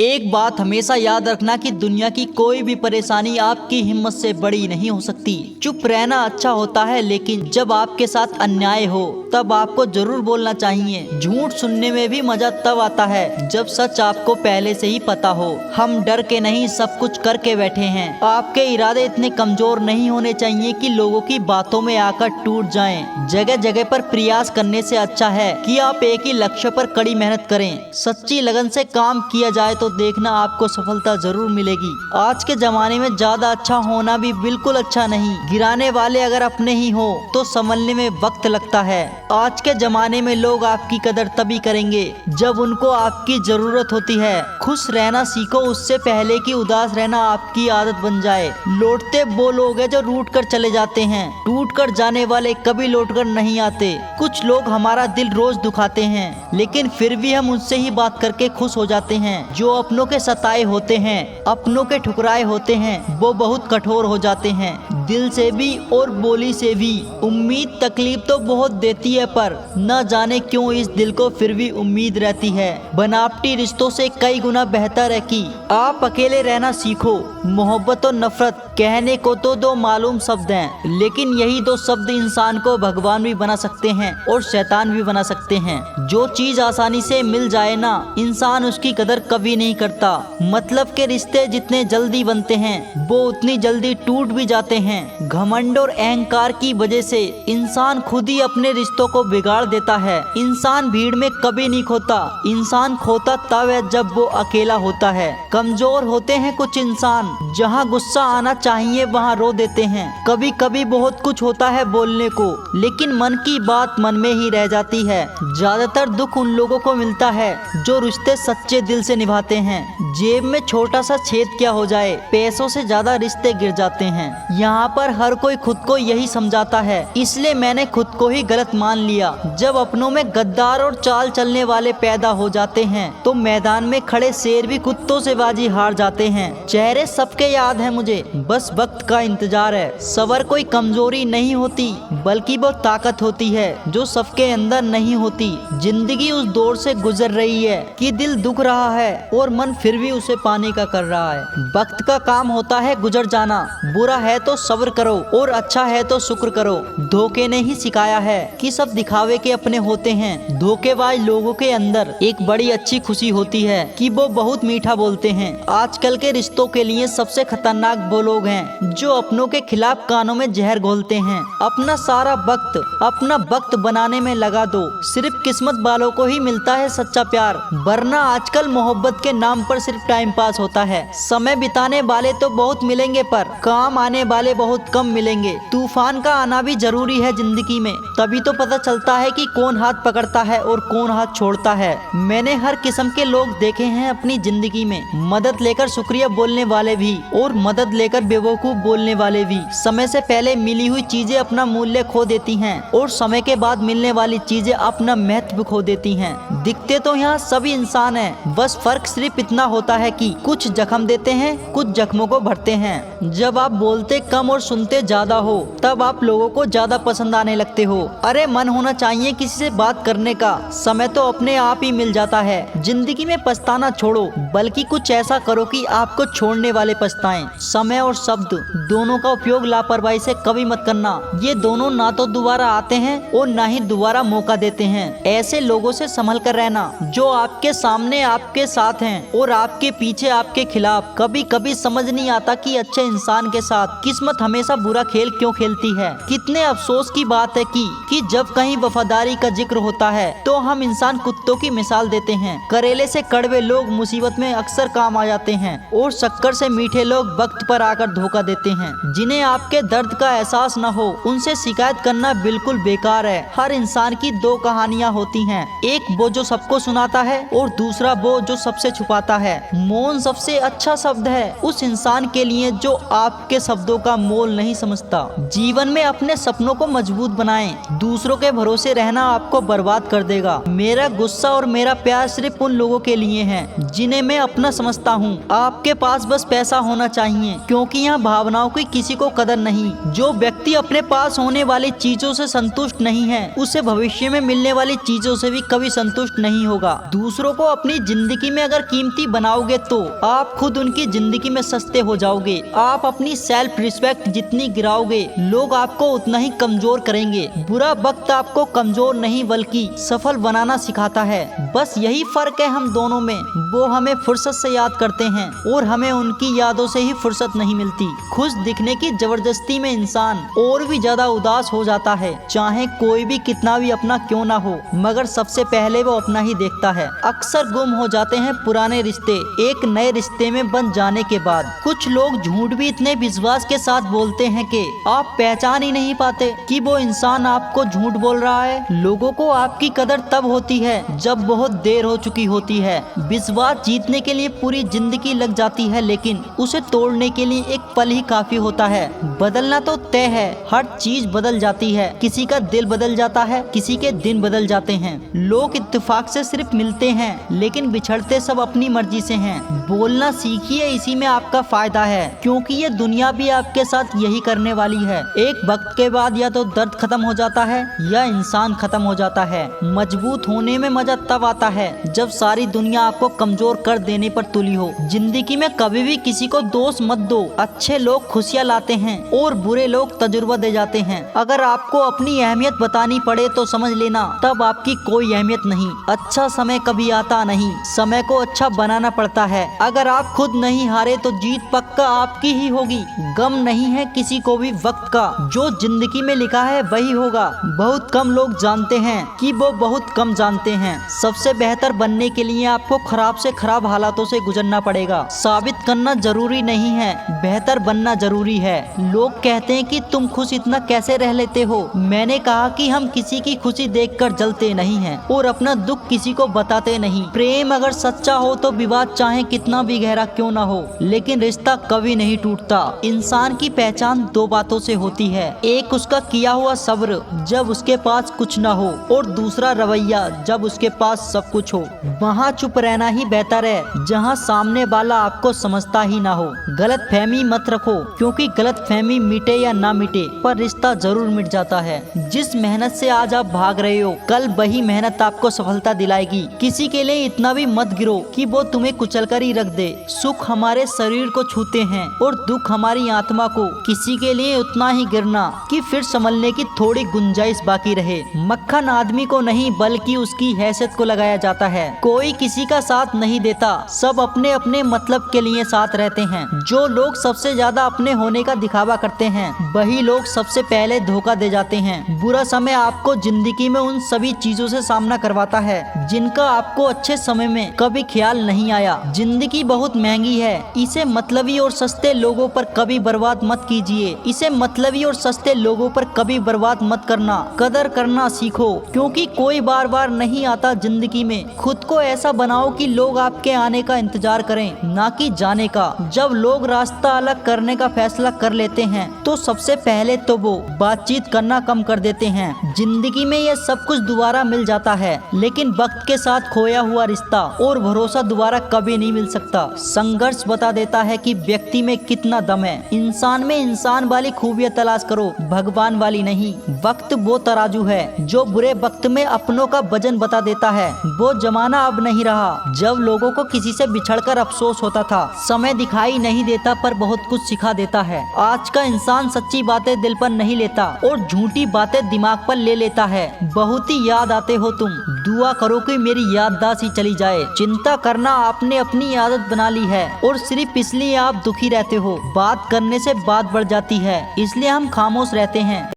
एक बात हमेशा याद रखना कि दुनिया की कोई भी परेशानी आपकी हिम्मत से बड़ी नहीं हो सकती। चुप रहना अच्छा होता है, लेकिन जब आपके साथ अन्याय हो तब आपको जरूर बोलना चाहिए। झूठ सुनने में भी मजा तब आता है जब सच आपको पहले से ही पता हो। हम डर के नहीं, सब कुछ करके बैठे हैं। आपके इरादे इतने कमजोर नहीं होने चाहिए कि लोगों की बातों में आकर टूट जाएं। जगह जगह पर प्रयास करने से अच्छा है कि आप एक ही लक्ष्य पर कड़ी मेहनत करें। सच्ची लगन से काम किया जाए तो देखना आपको सफलता जरूर मिलेगी। आज के जमाने में ज्यादा अच्छा होना भी बिल्कुल अच्छा नहीं। गिराने वाले अगर अपने ही हो तो संभलने में वक्त लगता है। आज के जमाने में लोग आपकी कदर तभी करेंगे जब उनको आपकी जरूरत होती है। खुश रहना सीखो उससे पहले कि उदास रहना आपकी आदत बन जाए। लौटते वो लोग हैं जो रूठ कर चले जाते हैं, टूट कर जाने वाले कभी लौट कर नहीं आते। कुछ लोग हमारा दिल रोज दुखाते हैं, लेकिन फिर भी हम उनसे ही बात करके खुश हो जाते हैं। जो अपनों के सताए होते हैं, अपनों के ठुकराए होते हैं, वो बहुत कठोर हो जाते हैं, दिल से भी और बोली से भी। उम्मीद तकलीफ तो बहुत देती है, पर न जाने क्यों इस दिल को फिर भी उम्मीद रहती है। बनावटी रिश्तों से कई गुना बेहतर है कि आप अकेले रहना सीखो। मोहब्बत और नफरत कहने को तो दो मालूम शब्द हैं, लेकिन यही दो शब्द इंसान को भगवान भी बना सकते हैं और शैतान भी बना सकते हैं। जो चीज आसानी से मिल जाए ना, इंसान उसकी कदर कभी नहीं करता। मतलब के रिश्ते जितने जल्दी बनते हैं वो उतनी जल्दी टूट भी जाते हैं। घमंड और अहंकार की वजह से इंसान खुद ही अपने रिश्तों को बिगाड़ देता है। इंसान भीड़ में कभी नहीं खोता, इंसान खोता तब है जब वो अकेला होता है। कमजोर होते हैं कुछ इंसान, जहाँ गुस्सा आना चाहिए वहाँ रो देते हैं। कभी कभी बहुत कुछ होता है बोलने को, लेकिन मन की बात मन में ही रह जाती है। ज्यादातर दुख उन लोगों को मिलता है जो रिश्ते सच्चे दिल से निभाते हैं। जेब में छोटा सा छेद क्या हो जाए, पैसों से ज्यादा रिश्ते गिर जाते हैं। यहाँ पर हर कोई खुद को यही समझाता है, इसलिए मैंने खुद को ही गलत मान लिया। जब अपनों में गद्दार और चाल चलने वाले पैदा हो जाते हैं तो मैदान में खड़े शेर भी कुत्तों से बाजी हार जाते हैं। चेहरे सबके याद है मुझे, बस वक्त का इंतजार है। सबर कोई कमजोरी नहीं होती, बल्कि वो ताकत होती है जो सबके अंदर नहीं होती। जिंदगी उस दौर से गुजर रही है कि दिल दुख रहा है और मन फिर भी उसे पाने का कर रहा है। वक्त का काम होता है गुजर जाना। बुरा है तो सब्र करो और अच्छा है तो शुक्र करो। धोखे ने ही सिखाया है कि सब दिखावे के अपने होते हैं। धोखेबाज लोगों के अंदर एक बड़ी अच्छी खुशी होती है कि वो बहुत मीठा बोलते हैं। आजकल के रिश्तों के लिए सबसे खतरनाक वो लोग हैं जो अपनों के खिलाफ कानों में जहर घोलते हैं। अपना सारा वक्त अपना वक्त बनाने में लगा दो, सिर्फ किस्मत वालों को ही मिलता है सच्चा प्यार, वरना आजकल मोहब्बत के नाम पर सिर्फ टाइम पास होता है। समय बिताने वाले तो बहुत मिलेंगे, पर काम आने वाले बहुत कम मिलेंगे। तूफान का आना भी जरूरी है जिंदगी में, तभी तो पता चलता है कि कौन हाथ पकड़ता है और कौन हाथ छोड़ता है। मैंने हर किस्म के लोग देखे हैं अपनी जिंदगी में, मदद लेकर शुक्रिया बोलने वाले भी और मदद लेकर बेवकूफ बोलने वाले भी। समय से पहले मिली हुई चीजें अपना मूल्य खो देती हैं और समय के बाद मिलने वाली चीजें अपना महत्व खो देती हैं। दिखते तो यहाँ सभी इंसान हैं, बस फर्क सिर्फ इतना होता है कि कुछ जख्म देते हैं, कुछ जख्मों को भरते हैं। जब आप बोलते कम और सुनते ज्यादा हो तब आप लोगों को ज्यादा पसंद आने लगते हो। अरे मन होना चाहिए किसी से बात करने का, समय तो अपने आप ही मिल जाता है। जिंदगी में पछताना छोड़ो, बल्कि कुछ ऐसा करो कि आपको छोड़ने वाले पछताएं। समय और शब्द दोनों का उपयोग लापरवाही से कभी मत करना। ये दोनों ना तो दोबारा आते हैं और ना ही दोबारा मौका देते हैं। ऐसे लोगों से संभल कर रहना जो आपके सामने आपके साथ हैं और आपके पीछे आपके खिलाफ। कभी कभी समझ नहीं आता कि अच्छे इंसान के साथ किस्मत हमेशा बुरा खेल क्यों खेलती है। कितने अफसोस की बात है कि जब कहीं वफादारी का जिक्र होता है तो हम इंसान कुत्तों की मिसाल देते हैं। करेले से कड़वे लोग मुसीबत में अक्सर काम आ जाते हैं और शक्कर से मीठे लोग वक्त पर आकर धोखा देते हैं। जिन्हें आपके दर्द का एहसास न हो उनसे शिकायत करना बिल्कुल बेकार है। हर इंसान की दो कहानियाँ होती हैं, एक वो जो सबको सुनाता है और दूसरा वो जो सबसे छुपाता है। मौन सबसे अच्छा शब्द है उस इंसान के लिए जो आपके शब्दों का मोल नहीं समझता। जीवन में अपने सपनों को मजबूत बनाएं, दूसरों के भरोसे रहना आपको बर्बाद कर देगा। मेरा गुस्सा और मेरा प्यार सिर्फ उन लोगों के लिए है जिन्हें मैं अपना समझता हूँ। आपके पास बस पैसा होना चाहिए, क्योंकि यहाँ भावनाओं की किसी को कदर नहीं। जो व्यक्ति अपने पास होने वाली चीजों से संतुष्ट नहीं है उसे भविष्य में मिलने वाली चीजों से भी कभी संतुष्ट नहीं होगा। दूसरों को अपनी जिंदगी में अगर कीमती बनाओगे तो आप खुद उनकी जिंदगी में सस्ते हो जाओगे। आप अपनी सेल्फ रिस्पेक्ट जितनी गिराओगे लोग आपको उतना ही कमजोर करेंगे। बुरा वक्त आपको कमजोर नहीं बल्कि सफल बनाना सिखाता है। बस यही फर्क है हम दोनों में। वो हमें फुर्सत से याद करते हैं और हमें उनकी यादों से ही फुर्सत नहीं मिलती। खुश दिखने की जबरदस्ती में इंसान और भी ज्यादा उदास हो जाता है, चाहे कोई भी कितना भी अपना क्यों ना हो, मगर सबसे पहले वो अपना ही देखता है। अक्सर गुम हो जाते हैं पुराने रिश्ते एक नए रिश्ते में बन जाने के बाद। कुछ लोग झूठ भी इतने विश्वास के साथ बोलते हैं कि आप पहचान ही नहीं पाते कि वो इंसान आपको झूठ बोल रहा है। लोगों को आपकी कदर तब होती है जब बहुत देर हो चुकी होती है। विश्वास जीतने के लिए पूरी जिंदगी लग जाती है, लेकिन उसे तोड़ने के लिए एक पल ही काफी होता है। बदलना तो तय है, हर चीज बदल जाती है। किसी का दिल बदल जाता है, किसी के दिन बदल जाते हैं। लोग इत्तेफाक से सिर्फ मिलते हैं, लेकिन बिछड़ते सब अपनी मर्जी से हैं। बोलना सीखिए, इसी में आपका फायदा है, क्योंकि ये दुनिया भी आपके साथ यही करने वाली है। एक वक्त के बाद या तो दर्द खत्म हो जाता है या इंसान खत्म हो जाता है। मजबूत होने में मजा तब आता है जब सारी दुनिया आपको कमजोर कर देने पर तुली हो। जिंदगी में कभी भी किसी को दोष मत दो। अच्छे लोग खुशियाँ लाते हैं और बुरे लोग तजुर्बा दे जाते हैं। अगर आपको अपनी अहमियत बतानी पड़े तो समझ लेना तब आपकी कोई अहमियत नहीं। अच्छा समय कभी आता नहीं, समय को अच्छा बनाना पड़ता है। अगर आप खुद नहीं हारे तो जीत पक्का आपकी ही होगी। गम नहीं है किसी को भी वक्त का, जो जिंदगी में लिखा है वही होगा। बहुत कम लोग जानते हैं कि वो बहुत कम जानते हैं। सबसे बेहतर बनने के लिए आपको खराब से खराब हालातों से गुजरना पड़ेगा। साबित करना जरूरी नहीं है, बेहतर बनना जरूरी है। लोग कहते हैं कि तुम खुश इतना कैसे रह लेते हो। मैंने कहा कि हम किसी की खुशी देखकर जलते नहीं हैं और अपना दुख किसी को बताते नहीं। प्रेम अगर सच्चा हो तो विवाद चाहे कितना भी गहरा क्यों ना हो, लेकिन रिश्ता कभी नहीं टूटता। इंसान की पहचान दो बातों से होती है, एक उसका किया हुआ सब्र जब उसके पास कुछ ना हो, और दूसरा रवैया जब उसके पास सब कुछ हो। वहाँ चुप रहना ही बेहतर है जहाँ सामने वाला आपको समझता ही ना हो। गलत फहमी मत रखो, क्योंकि गलत फहमी मिटे या ना मिटे पर रिश्ता जरूर मिट जाता है। जिस मेहनत से आज आप भाग रहे हो कल वही मेहनत आपको सफलता दिलाएगी। किसी के लिए इतना भी मत गिरो कि वो तुम्हें कुचल कर ही रख दे। सुख हमारे शरीर को छूते हैं और दुख हमारी आत्मा को। किसी के लिए उतना ही गिरना कि फिर संभलने की थोड़ी गुंजाइश बाकी रहे। मक्खन आदमी को नहीं बल्कि उसकी हैसियत को लगाया जाता है। कोई किसी का साथ नहीं देता, सब अपने अपने मतलब के लिए साथ रहते हैं। जो लोग सबसे ज्यादा अपने होने का दिखावा करते हैं वही लोग सबसे पहले धोखा दे जाते हैं। बुरा समय आपको जिंदगी में उन सभी चीजों से सामना करवाता है जिनका आपको अच्छे समय में कभी ख्याल नहीं आया। जिंदगी बहुत महंगी है, इसे मतलबी और सस्ते लोगों पर कभी बर्बाद मत कीजिए। इसे मतलबी और सस्ते लोगों पर कभी बर्बाद मत करना। कदर करना सीखो, क्योंकि कोई बार बार नहीं आता जिंदगी में। खुद को ऐसा बनाओ कि लोग आपके आने का इंतजार करें, ना कि जाने का। जब लोग रास्ता अलग करने का फैसला कर लेते हैं तो सबसे पहले तो वो बातचीत करना कम कर देते हैं। जिंदगी में ये सब कुछ दोबारा मिल जाता है, लेकिन वक्त के साथ खोया हुआ रिश्ता और भरोसा दोबारा कभी नहीं मिल सकता। संघर्ष बता देता है कि व्यक्ति में कितना दम है। इंसान में इंसान वाली खूबियां तलाश करो, भगवान वाली नहीं। वक्त वो तराजू है जो बुरे वक्त में अपनों का वजन बता देता है। वो जमाना अब नहीं रहा जब लोगों को किसी से बिछड़कर अफसोस होता था। समय दिखाई नहीं देता पर बहुत कुछ सिखा देता है। आज का इंसान सच्ची बातें दिल पर नहीं लेता और झूठी बातें दिमाग पर ले लेता है। बहुत ही याद आते हो तुम, दुआ करो कि मेरी याददाश्त ही चली जाए। चिंता करना आपने अपनी आदत बना ली है और सिर्फ इसलिए आप दुखी रहते हो। बात करने से बात बढ़ जाती है, इसलिए हम खामोश रहते हैं।